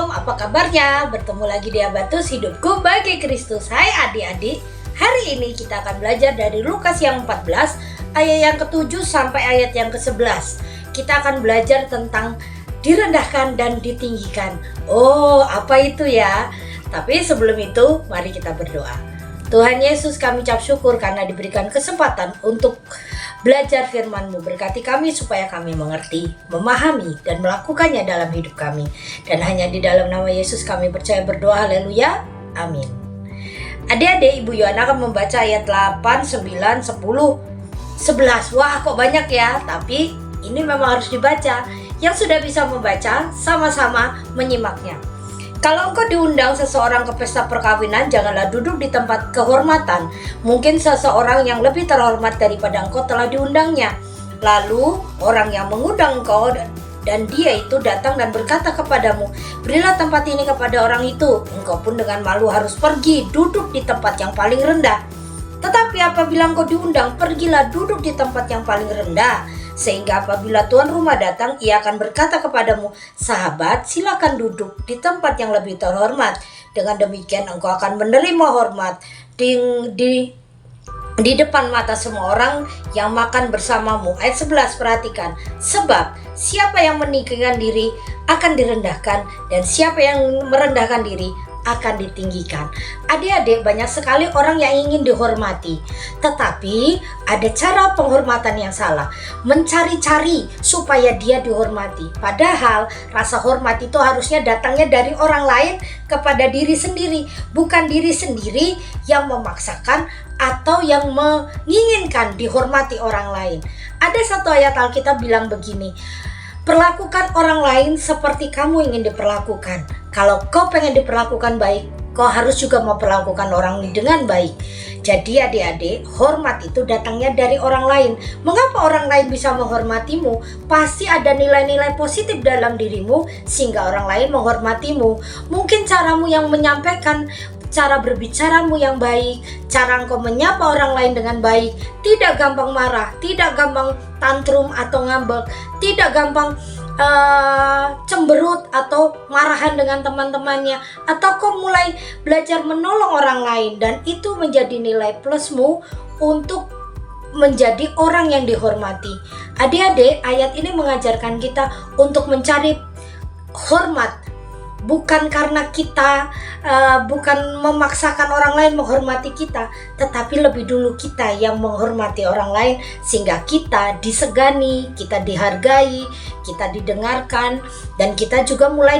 Shalom, apa kabarnya? Bertemu lagi di Habatus Hidupku Bagi Kristus. Hai adik-adik, hari ini kita akan belajar dari Lukas yang 14 ayat yang ke-7 sampai ayat yang ke-11. Kita akan belajar tentang direndahkan dan ditinggikan. Oh, apa itu ya? Tapi sebelum itu, mari kita berdoa. Tuhan Yesus, kami ucap syukur karena diberikan kesempatan untuk belajar firman-Mu. Berkati kami supaya kami mengerti, memahami, dan melakukannya dalam hidup kami. Dan hanya di dalam nama Yesus kami percaya berdoa, haleluya, amin. Adik-adik, Ibu Yohana akan membaca ayat 8, 9, 10, 11. Wah, kok banyak ya? Tapi ini memang harus dibaca. Yang sudah bisa membaca, sama-sama menyimaknya. Kalau engkau diundang seseorang ke pesta perkawinan, janganlah duduk di tempat kehormatan. Mungkin seseorang yang lebih terhormat daripada engkau telah diundangnya. Lalu orang yang mengundang engkau dan dia itu datang dan berkata kepadamu, berilah tempat ini kepada orang itu. Engkau pun dengan malu harus pergi duduk di tempat yang paling rendah. Tetapi apabila engkau diundang, pergilah duduk di tempat yang paling rendah. Sehingga apabila tuan rumah datang, ia akan berkata kepadamu, sahabat, silakan duduk di tempat yang lebih terhormat. Dengan demikian engkau akan menerima hormat di depan mata semua orang yang makan bersamamu. Ayat 11, perhatikan. Sebab siapa yang meninggikan diri akan direndahkan, dan siapa yang merendahkan diri akan ditinggikan. Adik-adik, banyak sekali orang yang ingin dihormati, tetapi ada cara penghormatan yang salah, mencari-cari supaya dia dihormati. Padahal rasa hormat itu harusnya datangnya dari orang lain kepada diri sendiri, bukan diri sendiri yang memaksakan atau yang menginginkan dihormati orang lain. Ada satu ayat Alkitab bilang begini, perlakukan orang lain seperti kamu ingin diperlakukan. Kalau kau pengen diperlakukan baik, kau harus juga memperlakukan orang dengan baik. Jadi adik-adik, hormat itu datangnya dari orang lain. Mengapa orang lain bisa menghormatimu? Pasti ada nilai-nilai positif dalam dirimu sehingga orang lain menghormatimu. Mungkin caramu yang menyampaikan, cara berbicaramu yang baik, cara engkau menyapa orang lain dengan baik, tidak gampang marah, tidak gampang tantrum atau ngambek, tidak gampang cemberut atau marahan dengan teman-temannya, atau kau mulai belajar menolong orang lain, dan itu menjadi nilai plusmu untuk menjadi orang yang dihormati. Adik-adik, ayat ini mengajarkan kita untuk mencari hormat, bukan karena kita bukan memaksakan orang lain menghormati kita, tetapi lebih dulu kita yang menghormati orang lain sehingga kita disegani, kita dihargai, kita didengarkan, dan kita juga mulai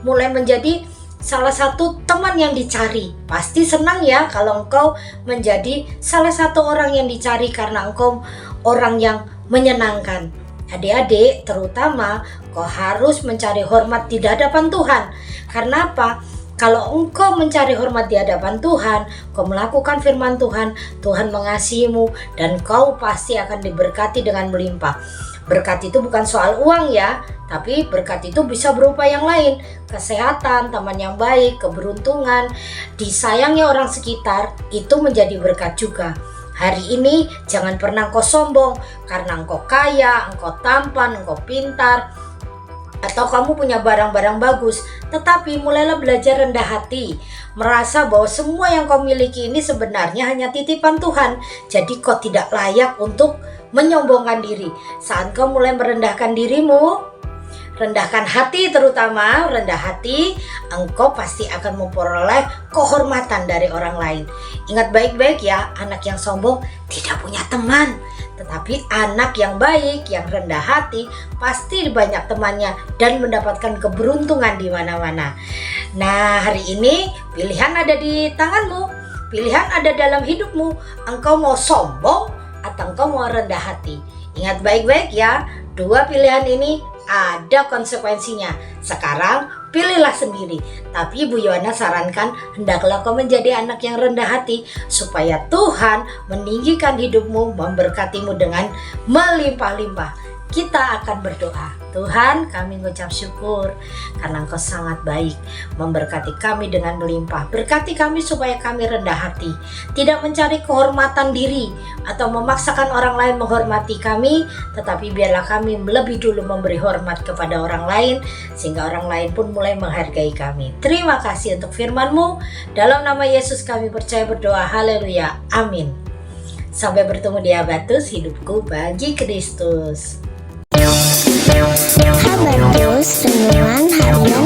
mulai menjadi salah satu teman yang dicari. Pasti senang ya kalau engkau menjadi salah satu orang yang dicari karena engkau orang yang menyenangkan. Adik-adik, terutama kau harus mencari hormat di hadapan Tuhan. Karena apa? Kalau engkau mencari hormat di hadapan Tuhan, kau melakukan firman Tuhan, Tuhan mengasihimu dan kau pasti akan diberkati dengan melimpah. Berkat itu bukan soal uang ya, tapi berkat itu bisa berupa yang lain. Kesehatan, teman yang baik, keberuntungan, disayangnya orang sekitar, itu menjadi berkat juga. Hari ini jangan pernah engkau sombong karena engkau kaya, engkau tampan, engkau pintar, atau kamu punya barang-barang bagus. Tetapi mulailah belajar rendah hati, merasa bahwa semua yang kau miliki ini sebenarnya hanya titipan Tuhan. Jadi kau tidak layak untuk menyombongkan diri. Saat kau mulai merendahkan dirimu, rendahkan hati, terutama rendah hati, engkau pasti akan memperoleh kehormatan dari orang lain. Ingat baik-baik ya, anak yang sombong tidak punya teman. Tetapi anak yang baik, yang rendah hati, pasti banyak temannya dan mendapatkan keberuntungan di mana-mana. Nah, hari ini pilihan ada di tanganmu, pilihan ada dalam hidupmu. Engkau mau sombong atau engkau mau rendah hati? Ingat baik-baik ya, dua pilihan ini ada konsekuensinya. Sekarang pilihlah sendiri. Tapi Ibu Yohana sarankan, hendaklah kau menjadi anak yang rendah hati supaya Tuhan meninggikan hidupmu, memberkatimu dengan melimpah-limpah. Kita akan berdoa. Tuhan, kami mengucap syukur karena Engkau sangat baik, memberkati kami dengan melimpah. Berkati kami supaya kami rendah hati, tidak mencari kehormatan diri atau memaksakan orang lain menghormati kami, tetapi biarlah kami lebih dulu memberi hormat kepada orang lain, sehingga orang lain pun mulai menghargai kami. Terima kasih untuk firman-Mu. Dalam nama Yesus kami percaya berdoa. Haleluya. Amin. Sampai bertemu di Habatus, hidupku bagi Kristus. Habatus Renungan Harian